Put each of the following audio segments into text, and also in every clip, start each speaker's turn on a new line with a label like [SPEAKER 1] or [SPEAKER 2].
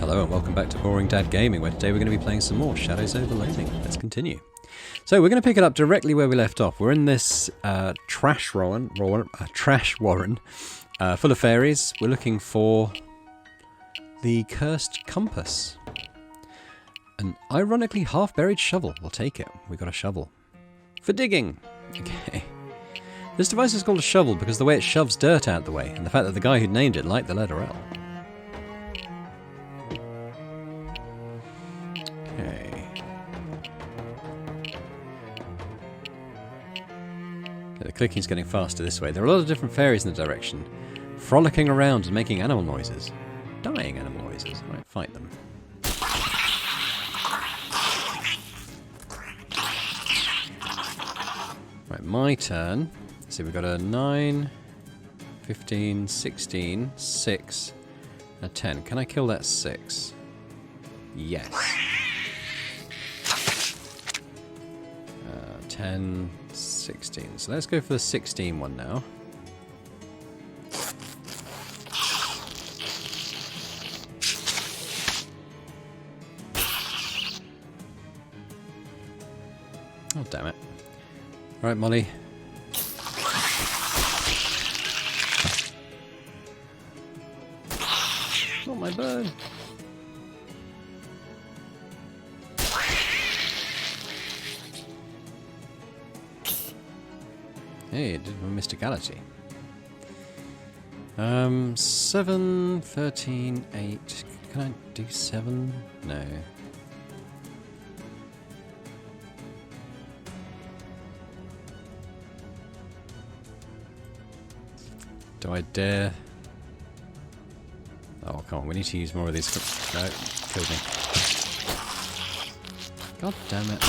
[SPEAKER 1] Hello and welcome back to Boring Dad Gaming, where today we're going to be playing some more Shadows Over Loathing. Let's continue. So we're going to pick it up directly where we left off. We're in this trash warren full of fairies. We're looking for the cursed compass. An ironically half-buried shovel. We'll take it. We got a shovel. For digging. Okay. This device is called a shovel because the way it shoves dirt out the way, and the fact that the guy who named it liked the letter L. Okay. The clicking's getting faster this way. There are a lot of different fairies in the direction, frolicking around and making animal noises. Dying animal noises. Right, fight them. Right, my turn. So we've got a 9, 15, 16, 6, a 10. Can I kill that 6? Yes. 10, 16. So let's go for the 16 one now. Oh, damn it. Right, Molly. Not my bird. Hey, it did a mysticality. 7, 13, 8. Can I do 7? No. Do I dare? Oh, come on, we need to use more of these. No, killed me. God damn it.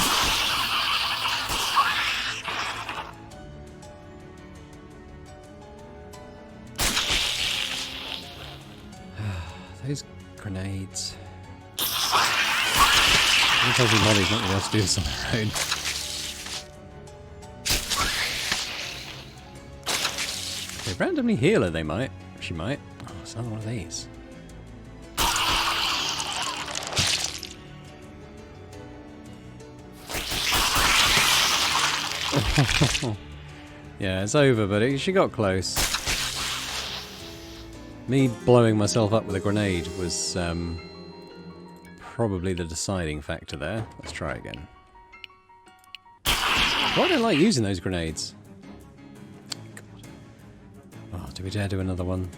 [SPEAKER 1] Those grenades. I told you Molly's not going to be able to do this on her own. They randomly heal her, they might. She might. Oh, it's another one of these. Yeah, it's over, but she got close. Me blowing myself up with a grenade was probably the deciding factor there. Let's try again. Why don't I like using those grenades? God. Oh, do we dare do another one?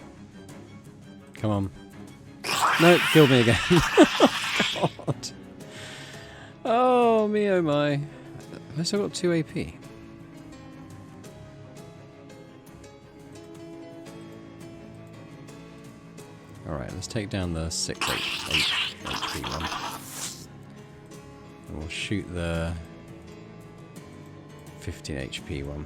[SPEAKER 1] Come on. No, killed me again. God. Oh, me oh my. I've still got 2 AP. Alright, let's take down the 6 HP one. And we'll shoot the 15 HP one.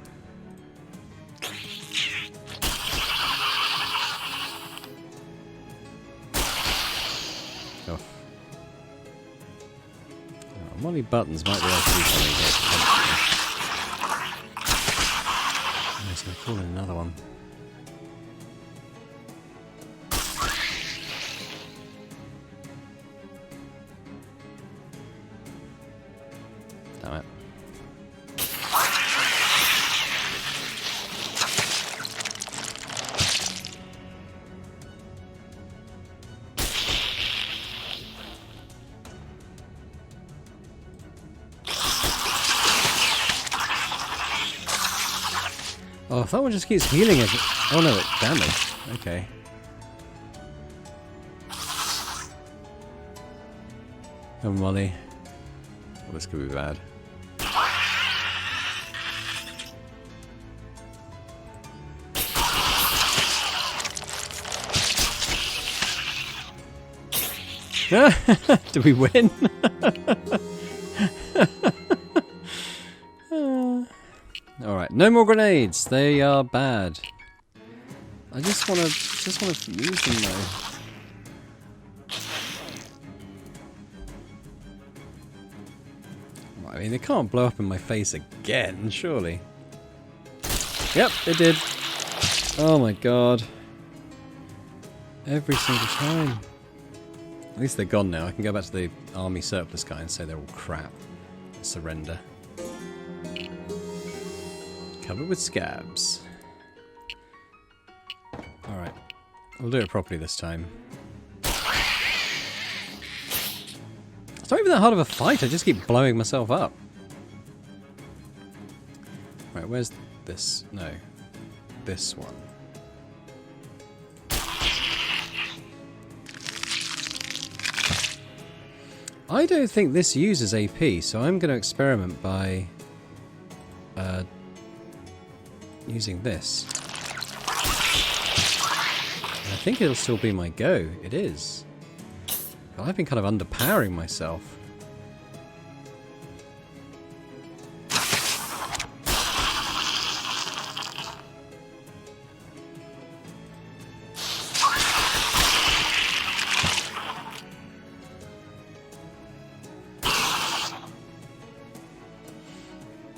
[SPEAKER 1] Oh. Molly Buttons might be able to do something here. I'm just going to call in another one. Damn it. Oh, if that one just keeps healing it. Oh no, it's damaged. Okay. Oh, Molly. Oh, this could be bad. Do we win? Alright, no more grenades. They are bad. I just wanna use them though. I mean, they can't blow up in my face again, surely. Yep, they did. Oh my god. Every single time. At least they're gone now. I can go back to the army surplus guy and say they're all crap. Surrender. Covered with scabs. Alright. We'll do it properly this time. It's not even that hard of a fight, I just keep blowing myself up. Right, where's this? No. This one. I don't think this uses AP, so I'm going to experiment by using this. And I think it'll still be my go. It is. But I've been kind of underpowering myself.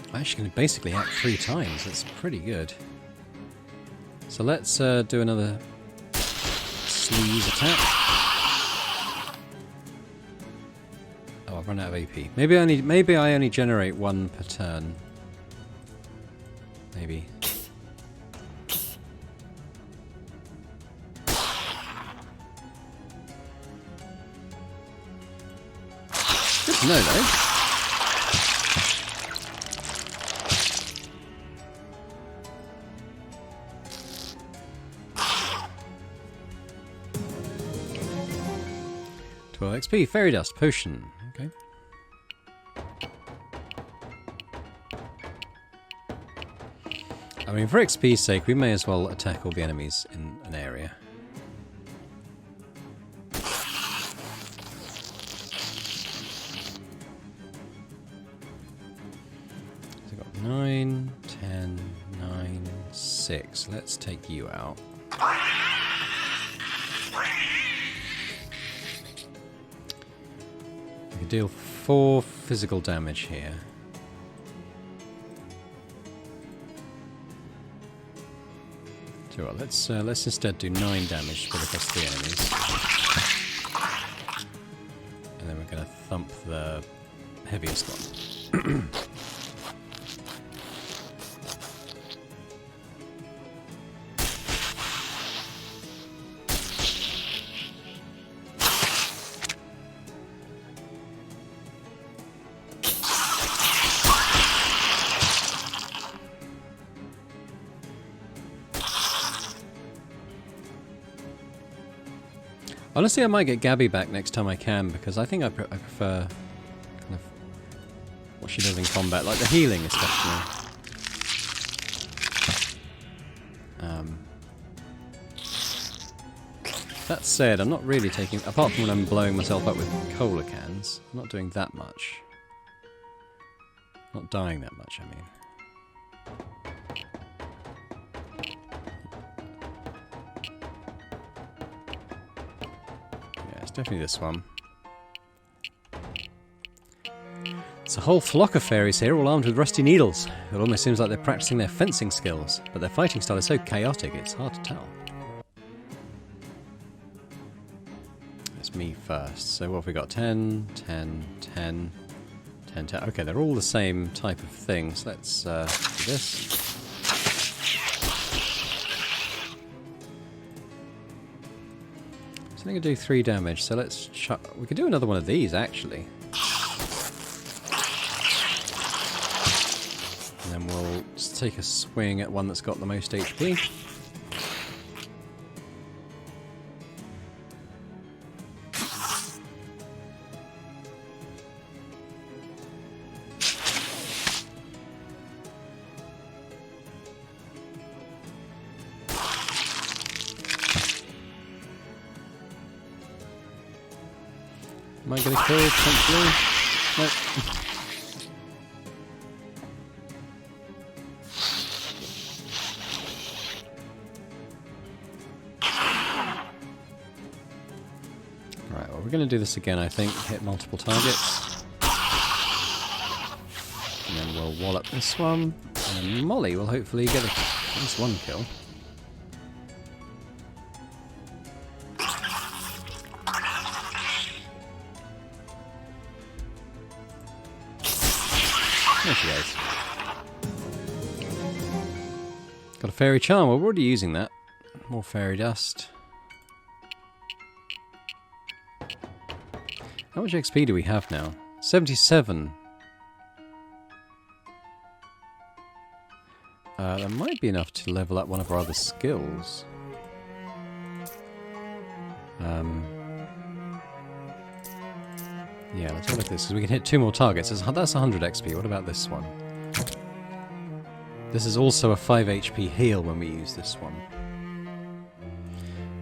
[SPEAKER 1] I'm actually going to basically act 3 times. That's pretty good. So let's do another sleaze attack. Oh, I've run out of AP. Maybe I only generate 1 per turn. Maybe. Good to know, though. XP, fairy dust, potion. Okay. I mean, for XP's sake, we may as well attack all the enemies in an area. So we've got 9, 10, 9, 6. Let's take you out. Deal 4 physical damage here. So what, let's instead do 9 damage for the rest of the enemies. And then we're going to thump the heaviest one. Honestly, I might get Gabby back next time I can, because I think I prefer kind of what she does in combat, like the healing especially. That said, I'm not really taking, apart from when I'm blowing myself up with cola cans, I'm not doing that much. Not dying that much, I mean. Definitely this one. It's a whole flock of fairies here, all armed with rusty needles. It almost seems like they're practicing their fencing skills, but their fighting style is so chaotic, it's hard to tell. It's me first. So what have we got? 10, 10, 10, 10, 10. Okay, they're all the same type of thing. So let's do this. I think I do 3 damage, so let's we could do another one of these actually. And then we'll just take a swing at one that's got the most HP. Am I going to kill potentially? Nope. Right, well, we're going to do this again, I think. Hit multiple targets. And then we'll wallop this one. And Molly will hopefully get at least 1 kill. There she is. Got a fairy charm. Well, we're already using that. More fairy dust. How much XP do we have now? 77. That might be enough to level up one of our other skills. Yeah, let's have a look at this, because we can hit 2 more targets. That's 100 XP. What about this one? This is also a 5 HP heal when we use this one.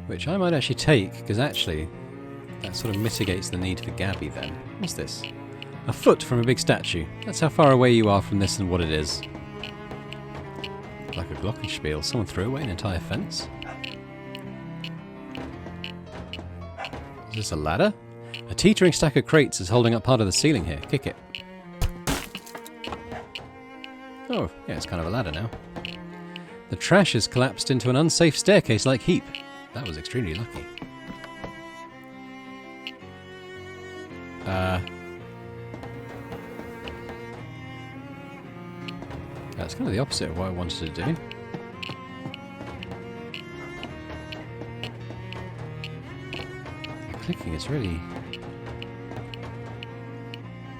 [SPEAKER 1] Which I might actually take, because actually that sort of mitigates the need for Gabby then. What's this? A foot from a big statue. That's how far away you are from this and what it is. Like a glockenspiel. Someone threw away an entire fence? Is this a ladder? A teetering stack of crates is holding up part of the ceiling here. Kick it. Oh, yeah, it's kind of a ladder now. The trash has collapsed into an unsafe staircase-like heap. That was extremely lucky. That's kind of the opposite of what I wanted to do. The clicking is really...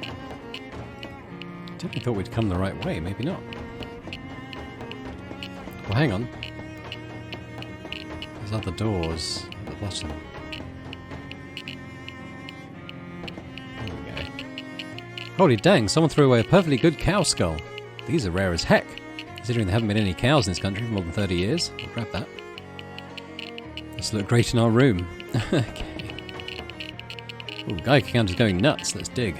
[SPEAKER 1] I definitely thought we'd come the right way, maybe not. Well, hang on. There's other doors at the bottom. There we go. Holy dang, someone threw away a perfectly good cow skull. These are rare as heck, considering there haven't been any cows in this country for more than 30 years. I'll grab that. This will look great in our room. Okay. Ooh, Geiger counter's going nuts. Let's dig.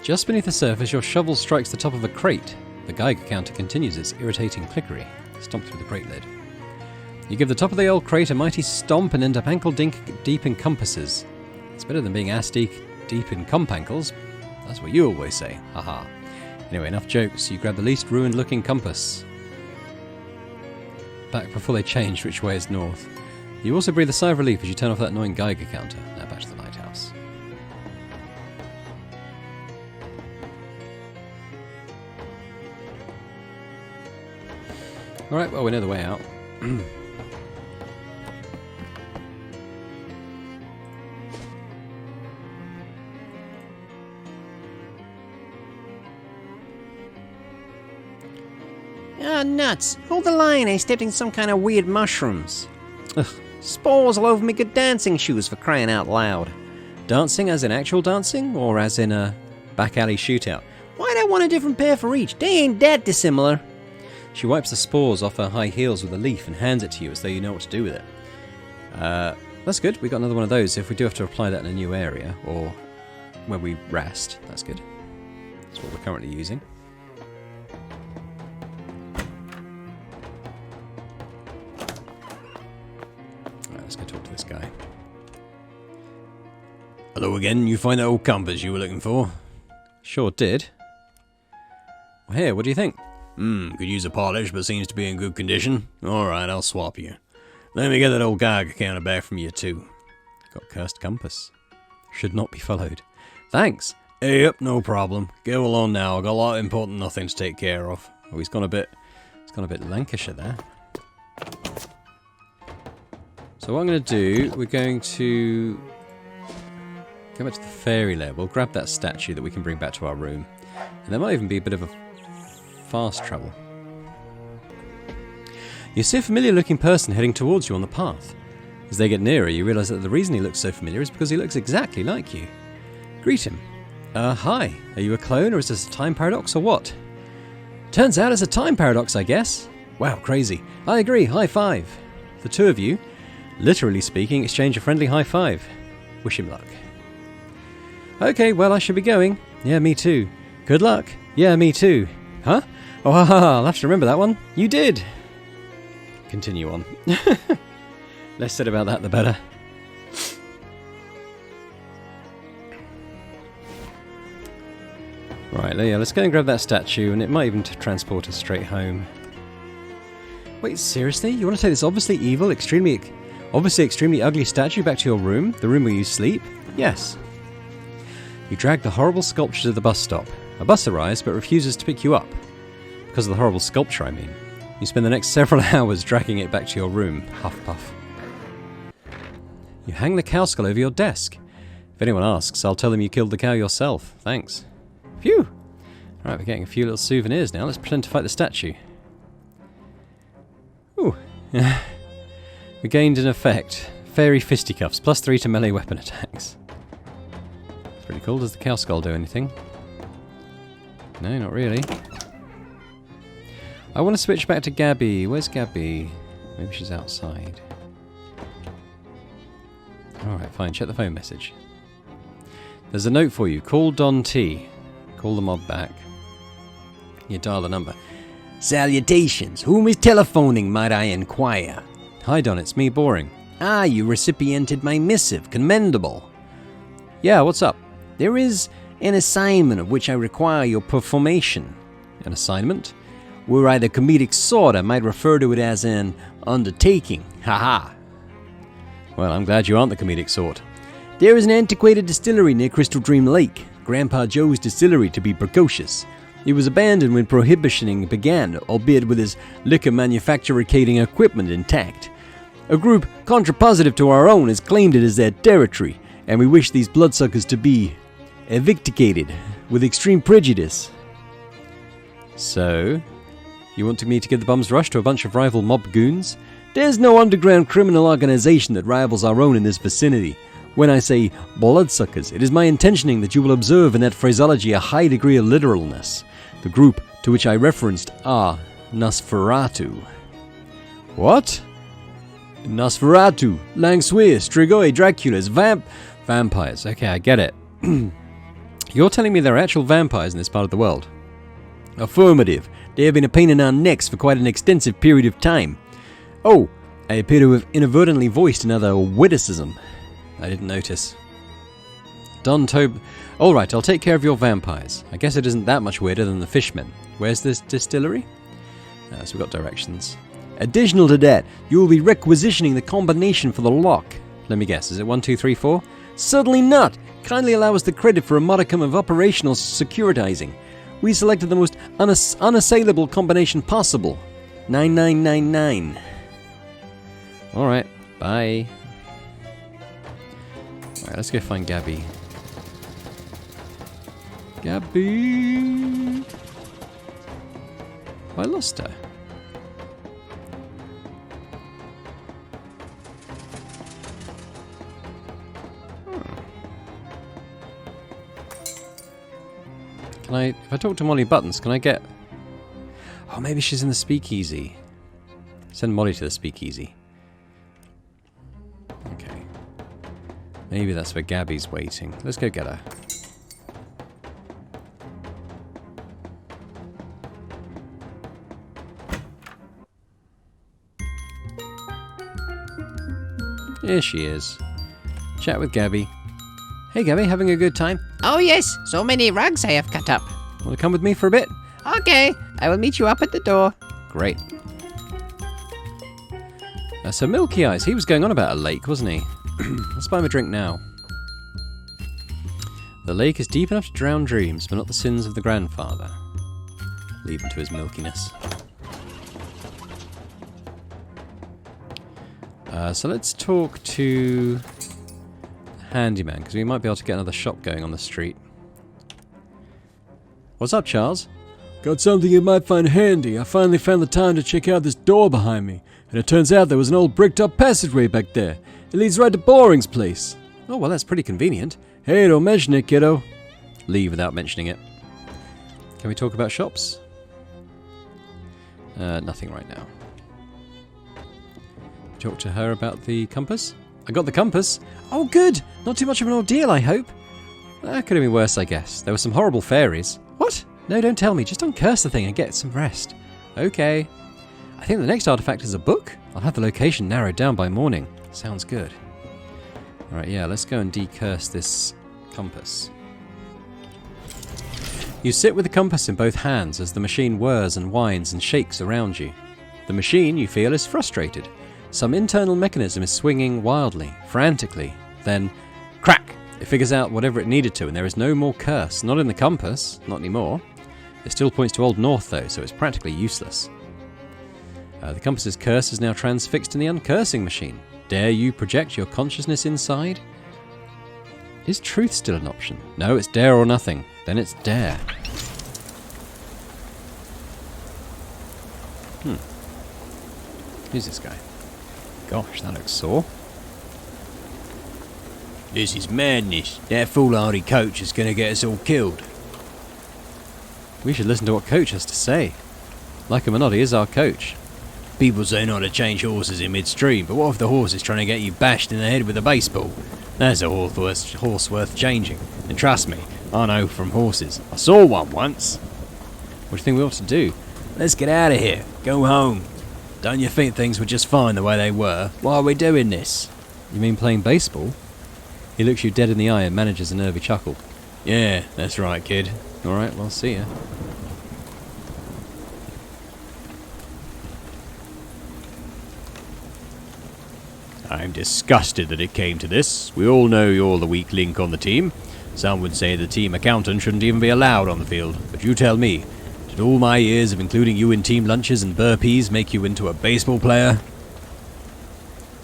[SPEAKER 1] Just beneath the surface, your shovel strikes the top of a crate. The Geiger counter continues its irritating clickery. Stomp through the crate lid. You give the top of the old crate a mighty stomp and end up ankle deep in compasses. It's better than being ass deep in compankles. That's what you always say. Haha. Anyway, enough jokes. You grab the least ruined looking compass. Back before they changed which way is north. You also breathe a sigh of relief as you turn off that annoying Geiger counter. Now back to the lighthouse. Alright, well, we know the way out.
[SPEAKER 2] Ah, nuts. Hold the line, I stepped in some kind of weird mushrooms. Ugh, spores all over me good dancing shoes for crying out loud.
[SPEAKER 1] Dancing as in actual dancing, or as in a back alley shootout?
[SPEAKER 2] Why'd I want a different pair for each? They ain't that dissimilar.
[SPEAKER 1] She wipes the spores off her high heels with a leaf and hands it to you as though you know what to do with it. That's good. We got another one of those. If we do have to apply that in a new area, or where we rest, that's good. That's what we're currently using. Alright, let's go talk to this guy. Hello again. You find that old compass you were looking for? Sure did. Well, here, what do you think?
[SPEAKER 3] Could use a polish, but seems to be in good condition. Alright, I'll swap you. Let me get that old Geiger counter back from you, too.
[SPEAKER 1] Got cursed compass. Should not be followed. Thanks.
[SPEAKER 3] Yep, no problem. Go along now. I've got a lot of important nothing to take care of.
[SPEAKER 1] Oh, he's gone a bit Lancashire there. So what I'm going to do, we're going to go back to the fairy lair. We'll grab that statue that we can bring back to our room. And there might even be a bit of a fast travel. You see a familiar looking person heading towards you on the path. As they get nearer, you realise that the reason he looks so familiar is because he looks exactly like you. Greet him. Hi. Are you a clone, or is this a time paradox, or what? Turns out it's a time paradox, I guess. Wow, crazy. I agree, high five. The two of you, literally speaking, exchange a friendly high five. Wish him luck. Okay, well, I should be going. Yeah, me too. Good luck. Yeah, me too. Huh? Oh, I'll have to remember that one. You did. Continue on. Less said about that, the better. Right, yeah, let's go and grab that statue, and it might even transport us straight home. Wait, seriously? You want to take this obviously evil, extremely ugly statue back to your room? The room where you sleep? Yes. You drag the horrible sculpture to the bus stop. A bus arrives but refuses to pick you up. Because of the horrible sculpture, I mean. You spend the next several hours dragging it back to your room. Huff puff. You hang the cow skull over your desk. If anyone asks, I'll tell them you killed the cow yourself. Thanks. Phew! Alright, we're getting a few little souvenirs now. Let's pretend to fight the statue. Ooh. We gained an effect. Fairy fisticuffs. +3 to melee weapon attacks. That's pretty cool. Does the cow skull do anything? No, not really. I want to switch back to Gabby. Where's Gabby? Maybe she's outside. Alright, fine. Check the phone message. There's a note for you. Call Don T. Call the mob back. You dial the number.
[SPEAKER 2] Salutations. Whom is telephoning, might I inquire?
[SPEAKER 1] Hi Don, it's me, Boring.
[SPEAKER 2] Ah, you recipiented my missive. Commendable.
[SPEAKER 1] Yeah, what's up?
[SPEAKER 2] There is an assignment of which I require your performation.
[SPEAKER 1] An assignment?
[SPEAKER 2] Were I the comedic sort, I might refer to it as an undertaking. Haha.
[SPEAKER 1] Well, I'm glad you aren't the comedic sort.
[SPEAKER 2] There is an antiquated distillery near Crystal Dream Lake. Grandpa Joe's distillery, to be precocious. It was abandoned when prohibitioning began, albeit with his liquor manufacturing equipment intact. A group contrapositive to our own has claimed it as their territory, and we wish these bloodsuckers to be evicticated with extreme prejudice.
[SPEAKER 1] So, you want me to give the bum's rush to a bunch of rival mob goons?
[SPEAKER 2] There's no underground criminal organization that rivals our own in this vicinity. When I say bloodsuckers, it is my intentioning that you will observe in that phraseology a high degree of literalness. The group to which I referenced are Nosferatu.
[SPEAKER 1] What?
[SPEAKER 2] Nosferatu, Langsuir, Strigoi, Draculas,
[SPEAKER 1] vampires. Okay, I get it. You're telling me there are actual vampires in this part of the world?
[SPEAKER 2] Affirmative. They have been a pain in our necks for quite an extensive period of time. Oh, I appear to have inadvertently voiced another witticism.
[SPEAKER 1] I didn't notice. Don Tob... Alright, I'll take care of your vampires. I guess it isn't that much weirder than the fishmen. Where's this distillery? So we've got directions.
[SPEAKER 2] Additional to that, you will be requisitioning the combination for the lock.
[SPEAKER 1] Let me guess, is it 1, 2, 3, 4?
[SPEAKER 2] Certainly not! Kindly allow us the credit for a modicum of operational securitizing. We selected the most unassailable combination possible. 9999.
[SPEAKER 1] Alright, bye. Alright, let's go find Gabby. Gabby! I lost her. Can I... If I talk to Molly Buttons, can I get... Oh, maybe she's in the speakeasy. Send Molly to the speakeasy. Okay. Maybe that's where Gabby's waiting. Let's go get her. Here she is. Chat with Gabby. Hey Gabby, having a good time?
[SPEAKER 4] Oh yes, so many rugs I have cut up.
[SPEAKER 1] Want to come with me for a bit?
[SPEAKER 4] Okay, I will meet you up at the door.
[SPEAKER 1] Great. So Milky Eyes, he was going on about a lake, wasn't he? Let's buy him a drink now. The lake is deep enough to drown dreams, but not the sins of the grandfather. Leave him to his milkiness. So let's talk to the handyman, because we might be able to get another shop going on the street. What's up, Charles?
[SPEAKER 5] Got something you might find handy. I finally found the time to check out this door behind me, and it turns out there was an old bricked-up passageway back there. It leads right to Boring's place.
[SPEAKER 1] Oh, well, that's pretty convenient.
[SPEAKER 5] Hey, don't mention it, kiddo.
[SPEAKER 1] Leave without mentioning it. Can we talk about shops? Nothing right now. Talk to her about the compass? I got the compass! Oh, good! Not too much of an ordeal, I hope. That could have been worse, I guess. There were some horrible fairies. What? No, don't tell me. Just don't curse the thing and get some rest. Okay. I think the next artifact is a book. I'll have the location narrowed down by morning. Sounds good. Alright, yeah, let's go and decurse this compass. You sit with the compass in both hands as the machine whirs and whines and shakes around you. The machine, you feel, is frustrated. Some internal mechanism is swinging wildly, frantically. Then, crack! It figures out whatever it needed to, and there is no more curse. Not in the compass, not anymore. It still points to Old North, though, so it's practically useless. The compass's curse is now transfixed in the uncursing machine. Dare you project your consciousness inside? Is truth still an option? No, it's dare or nothing. Then it's dare. Who's this guy? Gosh, that looks sore.
[SPEAKER 3] This is madness. That foolhardy coach is gonna get us all killed.
[SPEAKER 1] We should listen to what Coach has to say. Like him or not, he is our coach.
[SPEAKER 3] People say not to change horses in midstream, but what if the horse is trying to get you bashed in the head with a baseball? That's a horse worth changing. And trust me, I know from horses. I saw one once.
[SPEAKER 1] What do you think we ought to do?
[SPEAKER 3] Let's get out of here. Go home. Don't you think things were just fine the way they were? Why are we doing this?
[SPEAKER 1] You mean playing baseball? He looks you dead in the eye and manages a nervy chuckle.
[SPEAKER 3] Yeah, that's right, kid.
[SPEAKER 1] Alright, well, see ya.
[SPEAKER 3] I'm disgusted that it came to this. We all know you're the weak link on the team. Some would say the team accountant shouldn't even be allowed on the field. But you tell me, did all my years of including you in team lunches and burpees make you into a baseball player?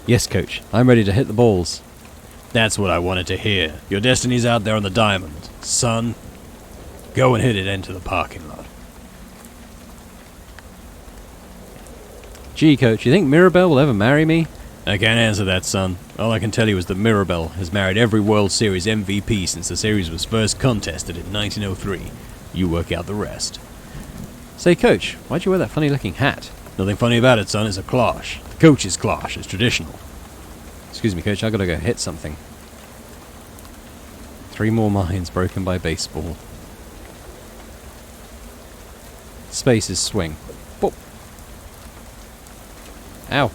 [SPEAKER 1] Yes, Coach. I'm ready to hit the balls.
[SPEAKER 3] That's what I wanted to hear. Your destiny's out there on the diamond. Son, go and hit it into the parking lot.
[SPEAKER 1] Gee, Coach, you think Mirabelle will ever marry me?
[SPEAKER 3] I can't answer that, son. All I can tell you is that Mirabelle has married every World Series MVP since the series was first contested in 1903. You work out the rest.
[SPEAKER 1] Say, Coach, why'd you wear that funny-looking hat?
[SPEAKER 3] Nothing funny about it, son. It's a cloche. The coach's cloche. It's traditional.
[SPEAKER 1] Excuse me, Coach, I gotta go hit something. 3 more minds broken by baseball. Spaces swing. Boop. Ow.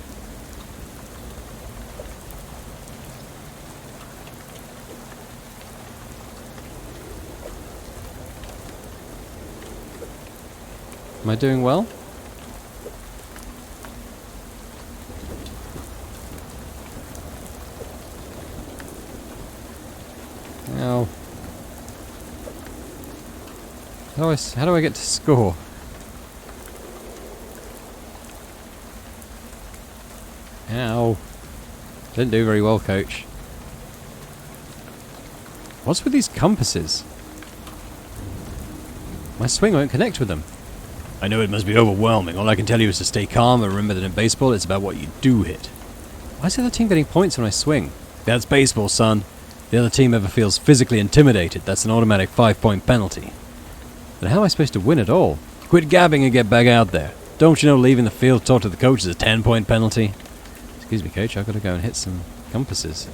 [SPEAKER 1] Am I doing well? Ow. How do I get to score? Ow. Didn't do very well, Coach. What's with these compasses? My swing won't connect with them.
[SPEAKER 3] I know it must be overwhelming. All I can tell you is to stay calm and remember that in baseball it's about what you do hit.
[SPEAKER 1] Why is the other team getting points when I swing?
[SPEAKER 3] That's baseball, son.
[SPEAKER 1] If the other team ever feels physically intimidated, that's an automatic 5-point penalty. But how am I supposed to win at all?
[SPEAKER 3] Quit gabbing and get back out there. Don't you know leaving the field to talk to the coach is a 10-point penalty?
[SPEAKER 1] Excuse me, Coach, I've got to go and hit some compasses.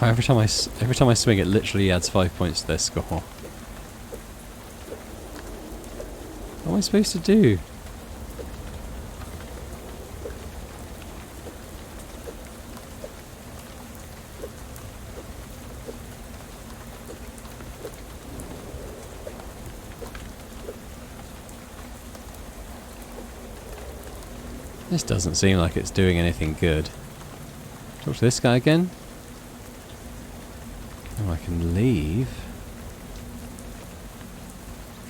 [SPEAKER 1] Every time I swing, it literally adds 5 points to their score. What am I supposed to do? This doesn't seem like it's doing anything good. Talk to this guy again. Oh, I can leave.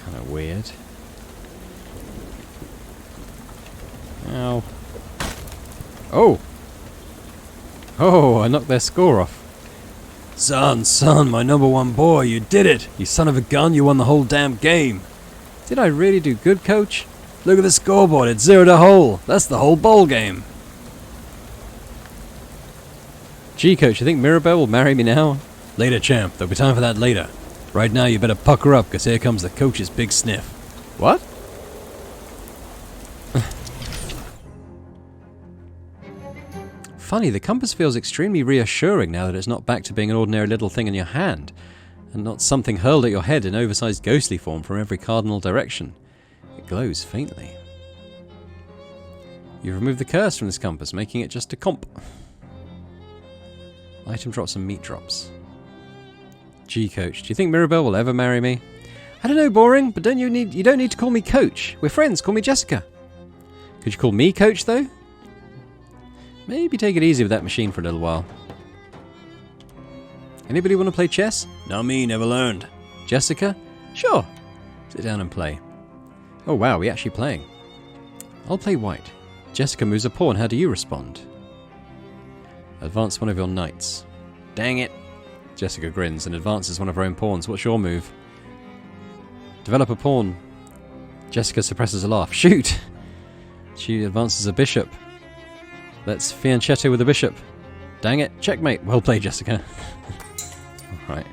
[SPEAKER 1] Kind of weird. Ow. Oh! Oh, I knocked their score off.
[SPEAKER 3] Son, my #1 boy, you did it! You son of a gun, you won the whole damn game!
[SPEAKER 1] Did I really do good, Coach?
[SPEAKER 3] Look at the scoreboard, it's 0-0. That's the whole ball game.
[SPEAKER 1] Gee, Coach, you think Mirabelle will marry me now?
[SPEAKER 3] Later, champ. There'll be time for that later. Right now, you better pucker up, because here comes the coach's big sniff.
[SPEAKER 1] What? Funny, the compass feels extremely reassuring now that it's not back to being an ordinary little thing in your hand, and not something hurled at your head in oversized ghostly form from every cardinal direction. It glows faintly. You've removed the curse from this compass, making it just a comp. Item drops and meat drops. Gee, Coach, do you think Mirabelle will ever marry me? I don't know, boring, but you don't need to call me Coach. We're friends, call me Jessica. Could you call me Coach, though? maybe take it easy with that machine for a little while. Anybody want to play chess?
[SPEAKER 3] Not me, never learned.
[SPEAKER 1] Jessica? Sure. Sit down and play. Oh wow, we're actually playing. I'll play white. Jessica moves a pawn. How do you respond? Advance one of your knights. Dang it. Jessica grins and advances one of her own pawns. What's your move? Develop a pawn. Jessica suppresses a laugh. Shoot! She advances a bishop. Let's fianchetto with a bishop. Dang it. Checkmate. Well played, Jessica. Alright.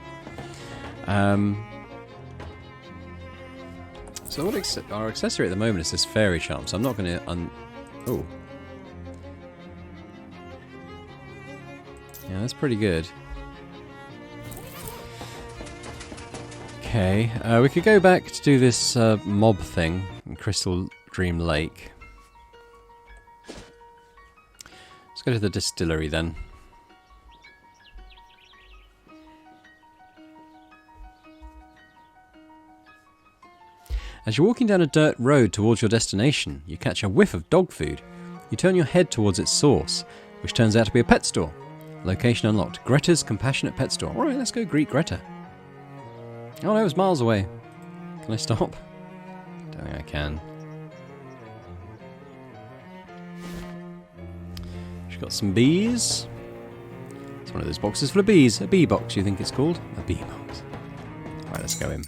[SPEAKER 1] So what our accessory at the moment is this fairy charm, so I'm not going to oh. Yeah, that's pretty good. Okay, we could go back to do this mob thing in Crystal Dream Lake. Let's go to the distillery then. As you're walking down a dirt road towards your destination, you catch a whiff of dog food. You turn your head towards its source, which turns out to be a pet store. Location unlocked. Greta's Compassionate Pet Store. Alright, let's go greet Greta. Oh no, it's miles away. Can I stop? Don't think I can. She's got some bees. It's one of those boxes full of bees. A bee box, you think it's called? A bee box. Alright, let's go in.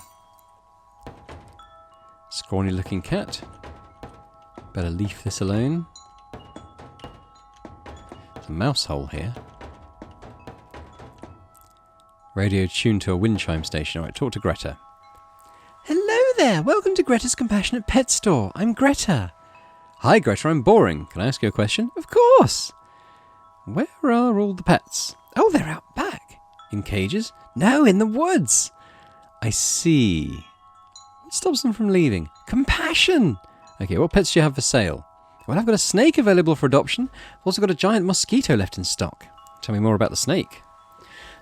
[SPEAKER 1] Scrawny looking cat. Better leave this alone. There's a mouse hole here. Radio tuned to a wind chime station. Alright, talk to Greta. Hello there! Welcome to Greta's Compassionate Pet Store. I'm Greta. Hi Greta, I'm boring. Can I ask you a question? Of course! Where are all the pets? Oh, they're out back. In cages? No, in the woods. I see. What stops them from leaving? Compassion! Okay, what pets do you have for sale? Well, I've got a snake available for adoption. I've also got a giant mosquito left in stock. Tell me more about the snake.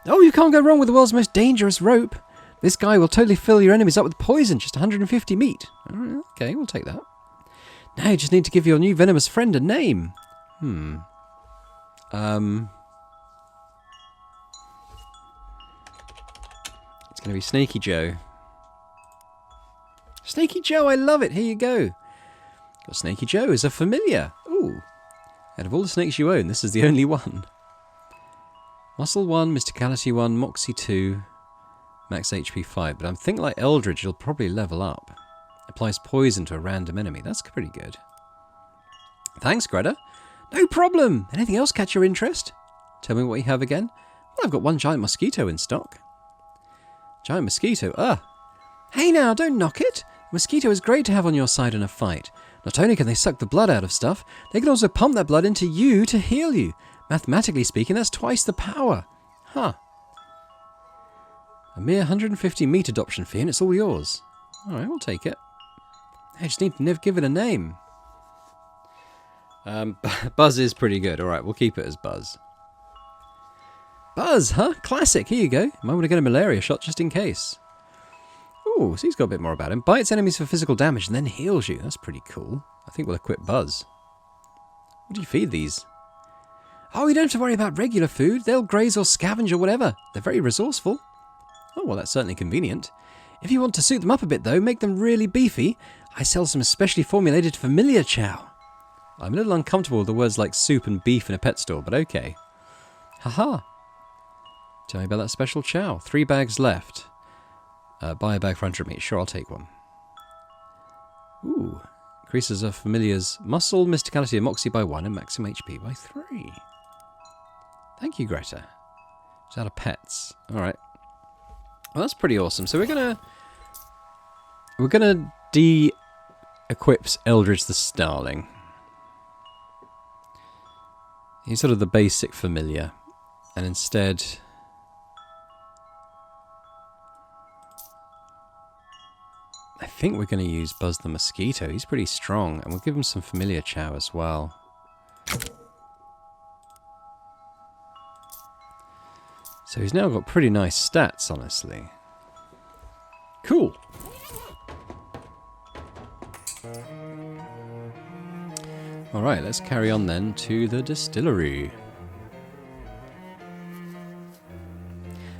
[SPEAKER 1] Oh, you can't go wrong with the world's most dangerous rope. This guy will totally fill your enemies up with poison, just 150 meat. Okay, we'll take that. Now you just need to give your new venomous friend a name. It's going to be Snaky Joe. Snaky Joe, I love it. Here you go. Got Snaky Joe as a familiar. Ooh. Out of all the snakes you own, this is the only one. Muscle 1, Mysticality 1, Moxie 2, Max HP 5. But I'm thinking like Eldridge, it'll probably level up. Applies poison to a random enemy. That's pretty good. Thanks, Greta. No problem. Anything else catch your interest? Tell me what you have again. Well, I've got one giant mosquito in stock. Giant mosquito? Hey now, don't knock it. Mosquito is great to have on your side in a fight. Not only can they suck the blood out of stuff, they can also pump that blood into you to heal you. Mathematically speaking, that's twice the power. Huh. A mere 150 meat adoption fee and it's all yours. Alright, we'll take it. I just need to give it a name. Buzz is pretty good. Alright, we'll keep it as Buzz. Buzz, huh? Classic. Here you go. Might want to get a malaria shot just in case. Ooh, so he's got a bit more about him. Bites enemies for physical damage and then heals you. That's pretty cool. I think we'll equip Buzz. What do you feed these? Oh, you don't have to worry about regular food. They'll graze or scavenge or whatever. They're very resourceful. Oh, well, that's certainly convenient. If you want to suit them up a bit, though, make them really beefy. I sell some especially formulated familiar chow. I'm a little uncomfortable with the words like soup and beef in a pet store, but okay. Haha. Tell me about that special chow. 3 bags left. Buy a bag for 100 meat. Sure, I'll take one. Ooh. Increases a familiar's muscle, mysticality, and moxie by 1, and maximum HP by 3. Thank you, Greta. It's out of pets. Alright. Well, that's pretty awesome. So we're gonna de-equip Eldridge the Starling. He's sort of the basic familiar. And instead... I think we're going to use Buzz the Mosquito. He's pretty strong. And we'll give him some familiar chow as well. So he's now got pretty nice stats, honestly. Cool. Alright, let's carry on then to the distillery.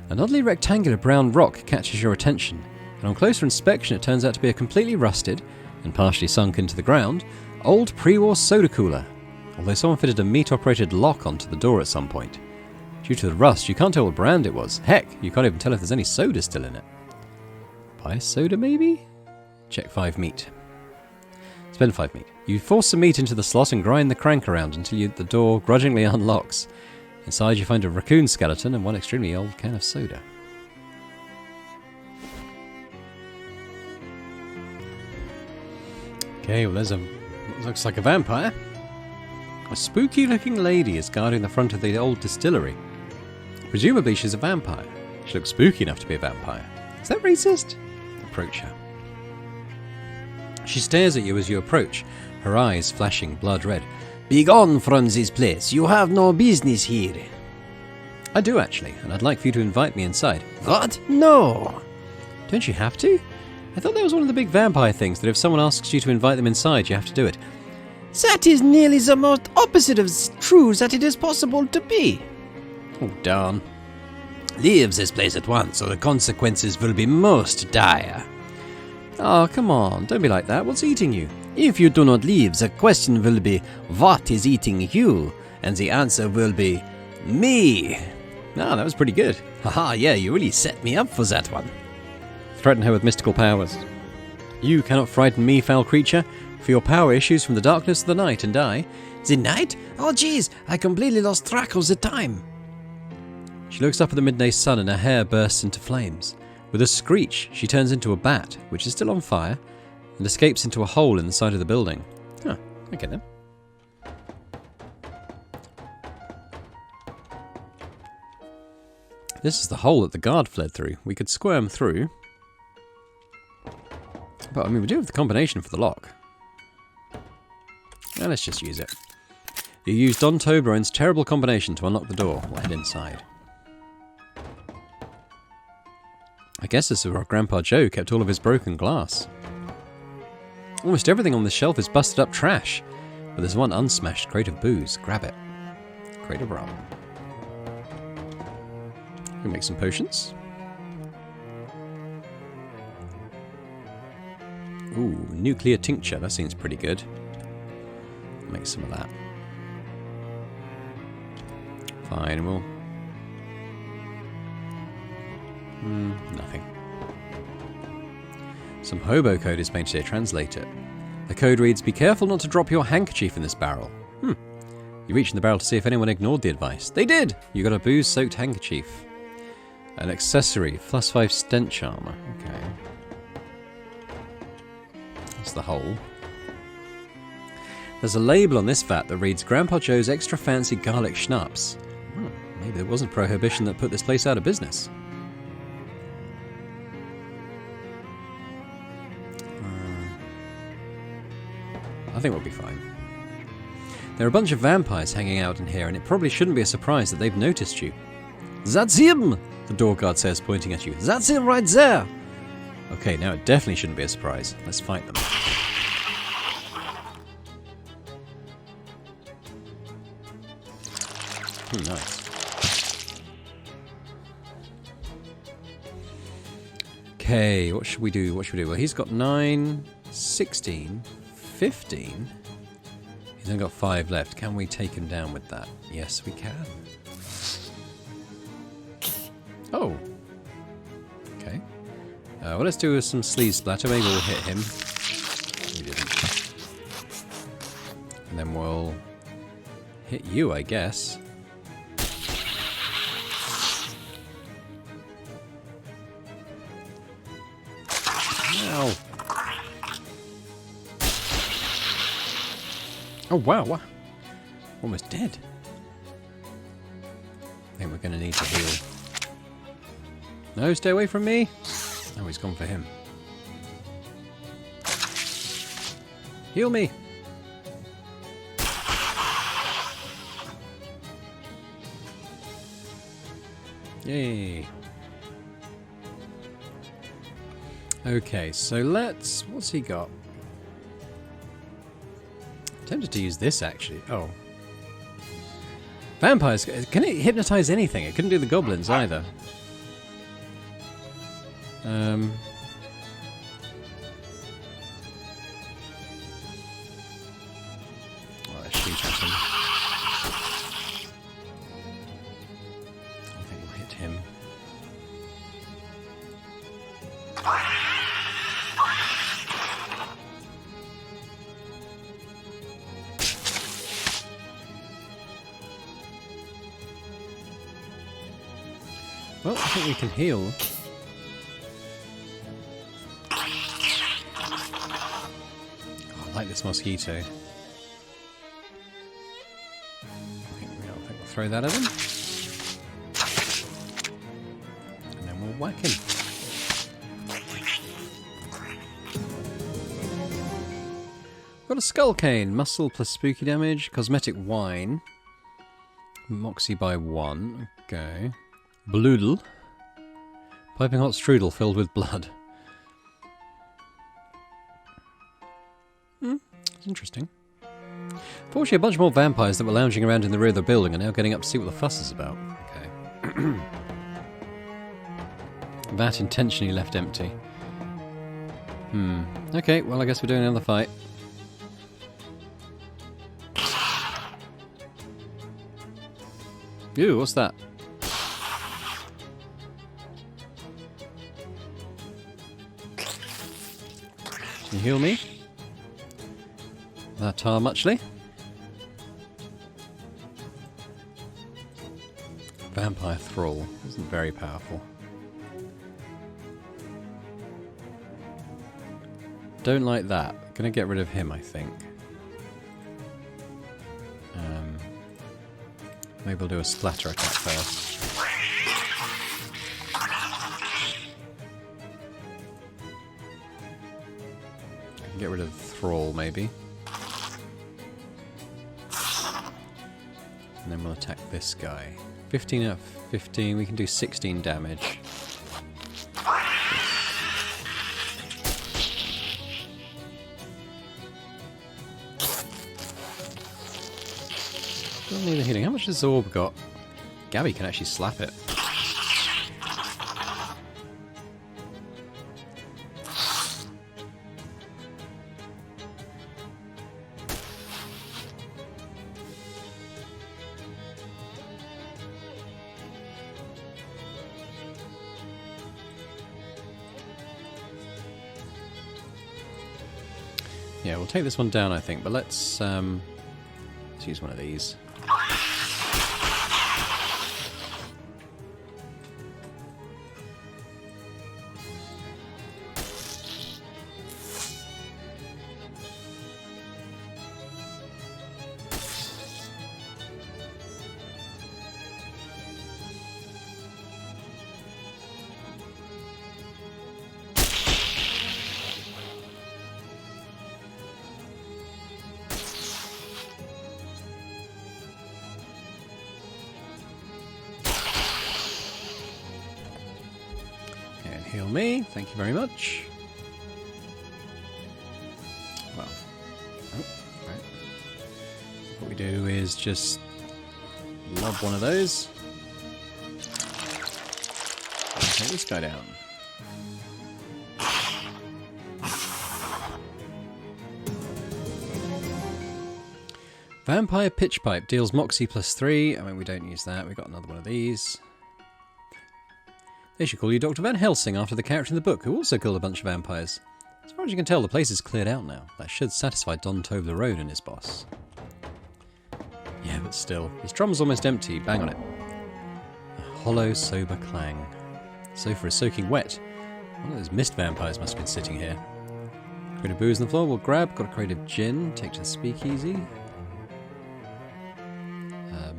[SPEAKER 1] An oddly rectangular brown rock catches your attention, and on closer inspection it turns out to be a completely rusted, and partially sunk into the ground, old pre-war soda cooler, although someone fitted a meat-operated lock onto the door at some point. Due to the rust, you can't tell what brand it was. Heck, you can't even tell if there's any soda still in it. Buy soda, maybe? Check 5 meat. Spend 5 meat. You force some meat into the slot and grind the crank around until the door grudgingly unlocks. Inside you find a raccoon skeleton and one extremely old can of soda. Okay, well there's looks like a vampire. A spooky looking lady is guarding the front of the old distillery. Presumably she's a vampire. She looks spooky enough to be a vampire. Is that racist? Approach her. She stares at you as you approach, her eyes flashing blood red.
[SPEAKER 2] Begone from this place. You have no business here.
[SPEAKER 1] I do actually, and I'd like for you to invite me inside.
[SPEAKER 2] What? No.
[SPEAKER 1] Don't you have to? I thought that was one of the big vampire things, that if someone asks you to invite them inside, you have to do it.
[SPEAKER 2] That is nearly the most opposite of true that it is possible to be.
[SPEAKER 1] Oh, darn.
[SPEAKER 2] Leave this place at once, or the consequences will be most dire.
[SPEAKER 1] Oh, come on, don't be like that. What's eating you?
[SPEAKER 2] If you do not leave, the question will be, what is eating you? And the answer will be, me.
[SPEAKER 1] Ah, that was pretty good.
[SPEAKER 2] Haha, yeah, you really set me up for that one.
[SPEAKER 1] Threaten her with mystical powers. You cannot frighten me, foul creature, for your power issues from the darkness of the night, and I...
[SPEAKER 2] The night? Oh jeez, I completely lost track of the time.
[SPEAKER 1] She looks up at the midday sun and her hair bursts into flames. With a screech, she turns into a bat, which is still on fire, and escapes into a hole in the side of the building. Huh, okay then. This is the hole that the guard fled through. We could squirm through. But, I mean, we do have the combination for the lock. Now let's just use it. You use Don Toblerone's terrible combination to unlock the door. We'll head inside. I guess this is where Grandpa Joe kept all of his broken glass. Almost everything on this shelf is busted up trash, but there's one unsmashed crate of booze. Grab it. Crate of rum. We can make some potions. Ooh, nuclear tincture. That seems pretty good. Make some of that. Fine, we'll... nothing. Some hobo code is painted here. Translate it. The code reads, "Be careful not to drop your handkerchief in this barrel." You reach in the barrel to see if anyone ignored the advice. They did! You got a booze-soaked handkerchief. An accessory, +5 stench armor. Okay. That's the hole. There's a label on this vat that reads, "Grandpa Joe's Extra Fancy Garlic Schnapps." Maybe there wasn't prohibition that put this place out of business. I think we'll be fine. There are a bunch of vampires hanging out in here, and it probably shouldn't be a surprise that they've noticed you.
[SPEAKER 2] That's him!
[SPEAKER 1] The door guard says, pointing at you.
[SPEAKER 2] That's him right there!
[SPEAKER 1] Okay, now it definitely shouldn't be a surprise. Let's fight them. Nice. Okay, what should we do? What should we do? Well, he's got 9, 16, 15. He's only got 5 left. Can we take him down with that? Yes, we can. Oh. Okay. Well, let's do some sleeve splatter. Maybe we'll hit him. We didn't. And then we'll hit you, I guess. Ow. Oh, wow. What? Almost dead. I think we're going to need to heal. No, stay away from me. Oh, he's gone for him. Heal me. Yay. Okay, so let's... What's he got? Tempted to use this, actually. Oh. Vampires, can it hypnotize anything? It couldn't do the goblins either. Oh, let's shoot at him. I think we'll hit him. Well, I think we can heal. Oh, I like this mosquito. I think we'll throw that at him. And then we'll whack him. Got a skull cane, muscle plus spooky damage, cosmetic wine, moxie by 1. Okay. Bloodle. Piping hot strudel filled with blood. It's interesting. Fortunately, a bunch more vampires that were lounging around in the rear of the building are now getting up to see what the fuss is about. Okay. That intentionally left empty. Okay, well I guess we're doing another fight. Ew, what's that? Can you heal me? That muchly? Vampire Thrall. Isn't very powerful. Don't like that. Gonna get rid of him, I think. Maybe we'll do a splatter attack first. I can get rid of the Thrall, maybe. And then we'll attack this guy. 15 out of 15, we can do 16 damage. Doesn't need the healing. How much has Zorb got? Gabby can actually slap it. Yeah, we'll take this one down, I think, but let's use one of these. Heal me, thank you very much. Well, right. What we do is just lob one of those. And take this guy down. Vampire Pitch Pipe deals Moxie +3. I mean, we don't use that. We've got another one of these. They should call you Dr. Van Helsing after the character in the book, who also killed a bunch of vampires. As far as you can tell, the place is cleared out now. That should satisfy Don Toblerone and his boss. Yeah, but still. His drum's almost empty. Bang on it. A hollow, sober clang. The sofa is soaking wet. One of those mist vampires must have been sitting here. Crate of booze on the floor, we'll grab. Got a crate of gin. Take to the speakeasy.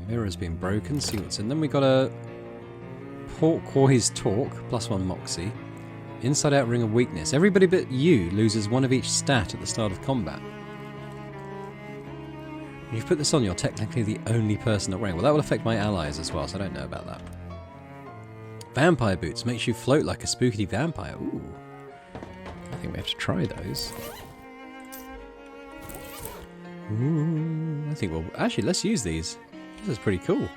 [SPEAKER 1] Mirror's been broken. See what's in them. We got a Porkboy's Talk, +1 Moxie. Inside out ring of weakness. Everybody but you loses one of each stat at the start of combat. When you've put this on, you're technically the only person not wearing it. Well, that will affect my allies as well, so I don't know about that. Vampire Boots makes you float like a spooky vampire. Ooh. I think we have to try those. Ooh, I think actually, let's use these. This is pretty cool.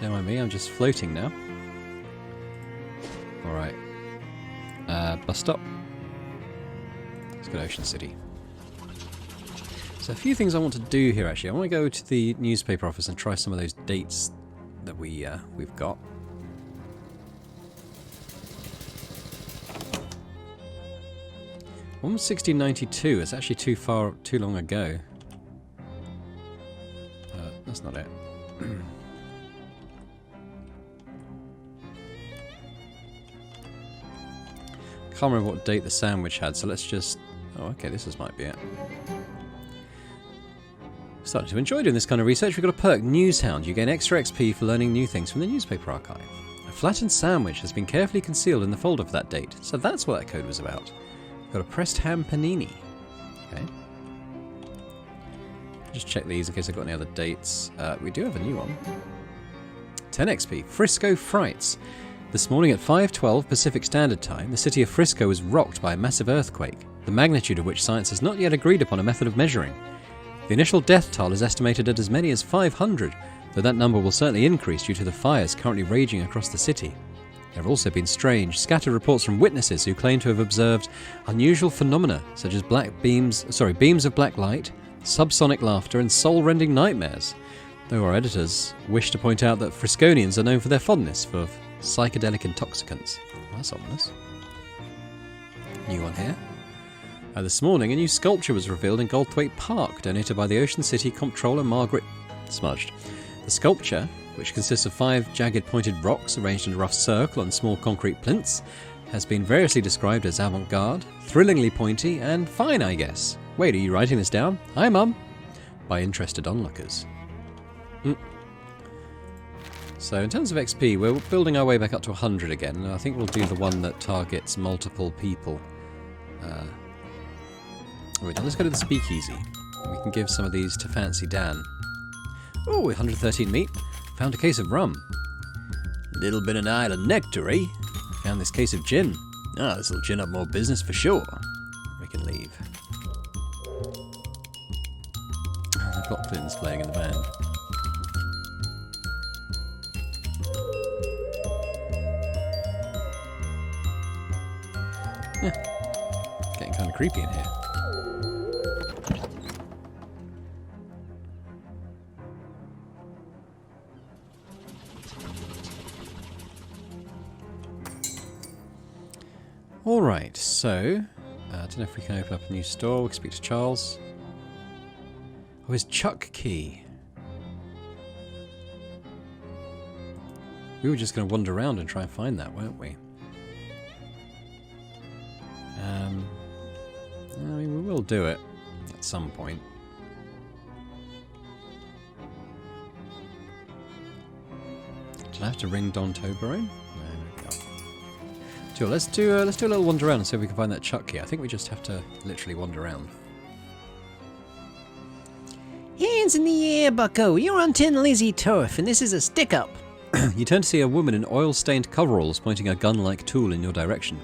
[SPEAKER 1] Don't mind me, I'm just floating now. Alright. Bus stop. Let's go to Ocean City. So a few things I want to do here actually. I want to go to the newspaper office and try some of those dates that we've got. One was 1692. It's actually too long ago. That's not it. Can't remember what date the sandwich had, so let's just... Oh, okay, might be it. Starting to enjoy doing this kind of research. We've got a perk, Newshound. You gain extra XP for learning new things from the newspaper archive. A flattened sandwich has been carefully concealed in the folder for that date, so that's what that code was about. We've got a pressed ham panini. Okay. Just check these in case I've got any other dates. We do have a new one. 10 XP, Frisco Frights. This morning at 5:12 Pacific Standard Time, the city of Frisco was rocked by a massive earthquake, the magnitude of which science has not yet agreed upon a method of measuring. The initial death toll is estimated at as many as 500, though that number will certainly increase due to the fires currently raging across the city. There have also been strange, scattered reports from witnesses who claim to have observed unusual phenomena such as beams of black light, subsonic laughter, and soul-rending nightmares. Though our editors wish to point out that Frisconians are known for their fondness for psychedelic intoxicants. Well, that's ominous. New one here. This morning, a new sculpture was revealed in Goldthwaite Park, donated by the Ocean City Comptroller Margaret Smudged. The sculpture, which consists of 5 jagged pointed rocks arranged in a rough circle on small concrete plinths, has been variously described as avant-garde, thrillingly pointy, and fine, I guess. Wait, are you writing this down? Hi, Mum! By interested onlookers. So in terms of XP, we're building our way back up to 100 again, and I think we'll do the one that targets multiple people. Let's go to the speakeasy. We can give some of these to Fancy Dan. Oh, 113 meat. Found a case of rum. Little bit of island nectar, eh? Found this case of gin. This'll gin up more business for sure. We can leave. I've got Clint's playing in the band. Getting kind of creepy in here. Alright, so I don't know if we can open up a new store. We can speak to Charles. Oh, his Chuck key. We were just going to wander around and try and find that, weren't we? I mean, we will do it at some point. Did I have to ring Don Toblerone? No, no. Sure, let's do a little wander around and see if we can find that Chuck key. I think we just have to literally wander around.
[SPEAKER 4] Hands in the air, bucko. You're on Tin Lizzie turf, and this is a stick-up.
[SPEAKER 1] You turn to see a woman in oil-stained coveralls pointing a gun-like tool in your direction.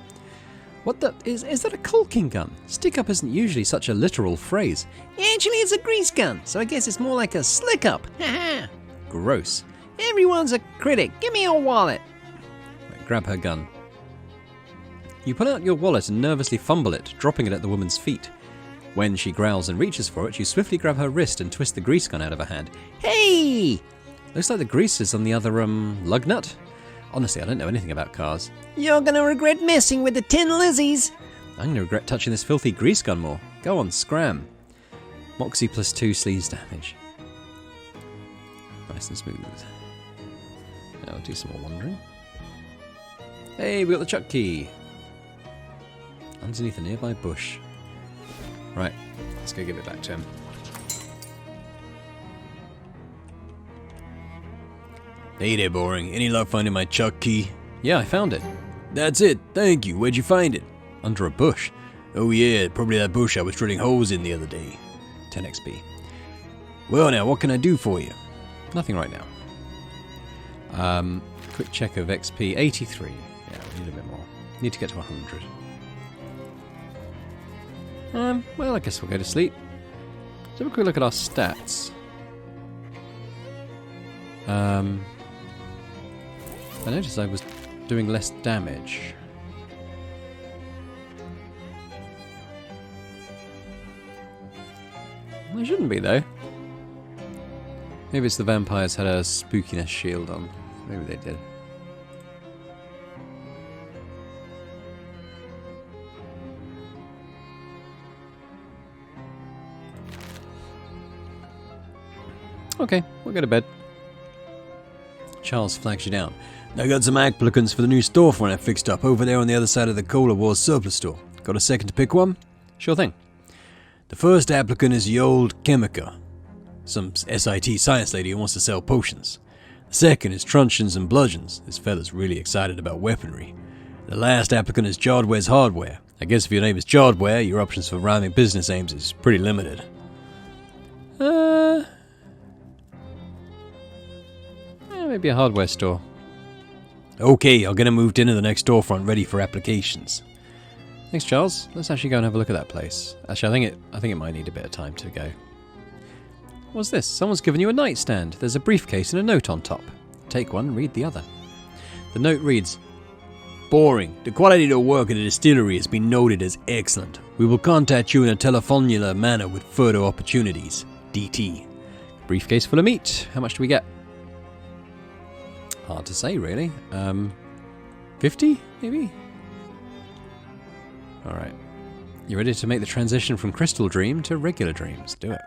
[SPEAKER 1] What the... Is that a caulking gun? Stick-up isn't usually such a literal phrase.
[SPEAKER 4] Actually, it's a grease gun, so I guess it's more like a slick-up. Haha.
[SPEAKER 1] Gross.
[SPEAKER 4] Everyone's a critic. Give me your wallet.
[SPEAKER 1] Right, grab her gun. You pull out your wallet and nervously fumble it, dropping it at the woman's feet. When she growls and reaches for it, you swiftly grab her wrist and twist the grease gun out of her hand.
[SPEAKER 4] Hey!
[SPEAKER 1] Looks like the grease is on the other, lug nut. Honestly, I don't know anything about cars.
[SPEAKER 4] You're gonna regret messing with the Tin Lizzies.
[SPEAKER 1] I'm gonna regret touching this filthy grease gun more. Go on, scram. Moxie plus 2 sleaze damage. Nice and smooth. Now I'll do some more wandering. Hey, we got the Chuck key. Underneath a nearby bush. Right, let's go give it back to him.
[SPEAKER 3] Hey there, Boring. Any luck finding my Chuck key?
[SPEAKER 1] Yeah, I found it.
[SPEAKER 3] That's it. Thank you. Where'd you find it?
[SPEAKER 1] Under a bush.
[SPEAKER 3] Oh yeah, probably that bush I was drilling holes in the other day.
[SPEAKER 1] 10 XP.
[SPEAKER 3] Well now, what can I do for you?
[SPEAKER 1] Nothing right now. Quick check of XP. 83. Yeah, we need a bit more. Need to get to 100. Well, I guess we'll go to sleep. Let's have a quick look at our stats. I noticed I was doing less damage. I shouldn't be, though. Maybe it's the vampires had a spookiness shield on. Maybe they did. Okay, we'll go to bed. Charles flags you down.
[SPEAKER 2] I got some applicants for the new storefront I fixed up over there on the other side of the Cola Wars surplus store. Got a second to pick one?
[SPEAKER 1] Sure thing.
[SPEAKER 2] The first applicant is the old Chemica, some SIT science lady who wants to sell potions. The second is Truncheons and Bludgeons. This fella's really excited about weaponry. The last applicant is Jardware's Hardware. I guess if your name is Jardware, your options for rhyming business aims is pretty limited.
[SPEAKER 1] Maybe a hardware store.
[SPEAKER 2] Okay, I'll get him moved into the next storefront ready for applications.
[SPEAKER 1] Thanks, Charles. Let's actually go and have a look at that place. Actually, I think it might need a bit of time to go. What's this? Someone's given you a nightstand. There's a briefcase and a note on top. Take one, read the other. The note reads,
[SPEAKER 2] Boring. The quality of the work at the distillery has been noted as excellent. We will contact you in a telephonular manner with further opportunities. DT.
[SPEAKER 1] Briefcase full of meat. How much do we get? Hard to say, really. 50, maybe? Alright. You ready to make the transition from Crystal Dream to regular dreams? Do it.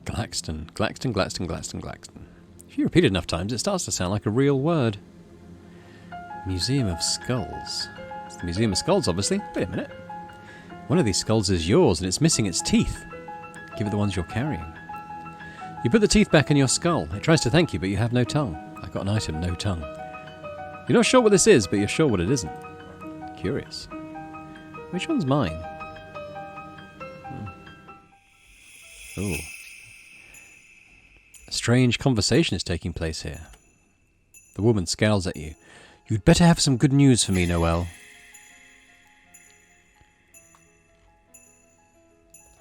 [SPEAKER 1] Glaxton. If you repeat it enough times, it starts to sound like a real word. Museum of Skulls. It's the Museum of Skulls, obviously. Wait a minute. One of these skulls is yours, and it's missing its teeth. Give it the ones you're carrying. You put the teeth back in your skull. It tries to thank you, but you have no tongue. I've got an item, no tongue. You're not sure what this is, but you're sure what it isn't. Curious. Which one's mine? Ooh. A strange conversation is taking place here. The woman scowls at you. You'd better have some good news for me, Noelle.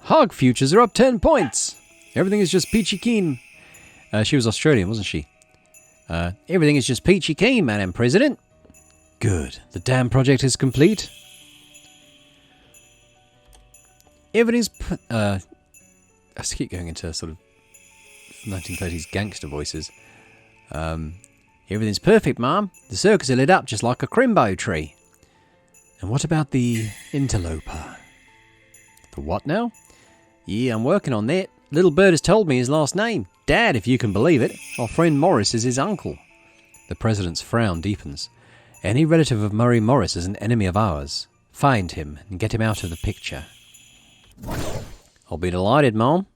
[SPEAKER 1] Hog futures are up 10 points. Everything is just peachy keen. She was Australian, wasn't she? Everything is just peachy keen, Madam President. Good. The dam project is complete. Everything's... I just keep going into sort of 1930s gangster voices. Everything's perfect, Mom. The circus are lit up just like a crimbo tree. And what about the interloper? The what now? Yeah, I'm working on that. Little bird has told me his last name. Dad, if you can believe it. Our friend Morris is his uncle. The President's frown deepens. Any relative of Murray Morris is an enemy of ours. Find him and get him out of the picture. I'll be delighted, Mom.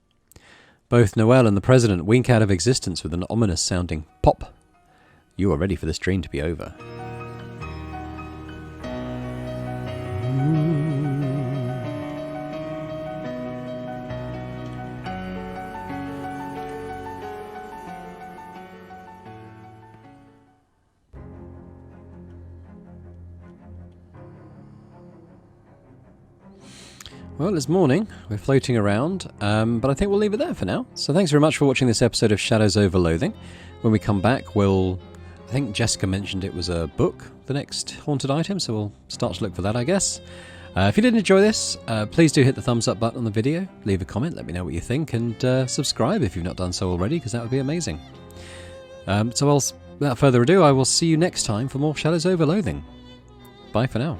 [SPEAKER 1] Both Noelle and the President wink out of existence with an ominous-sounding pop. You are ready for this dream to be over. Well, it's morning. We're floating around, but I think we'll leave it there for now. So thanks very much for watching this episode of Shadows Over Loathing. When we come back, I think Jessica mentioned it was a book, the next haunted item, so we'll start to look for that, I guess. If you did enjoy this, please do hit the thumbs up button on the video, leave a comment, let me know what you think, and subscribe if you've not done so already, because that would be amazing. Without further ado, I will see you next time for more Shadows Over Loathing. Bye for now.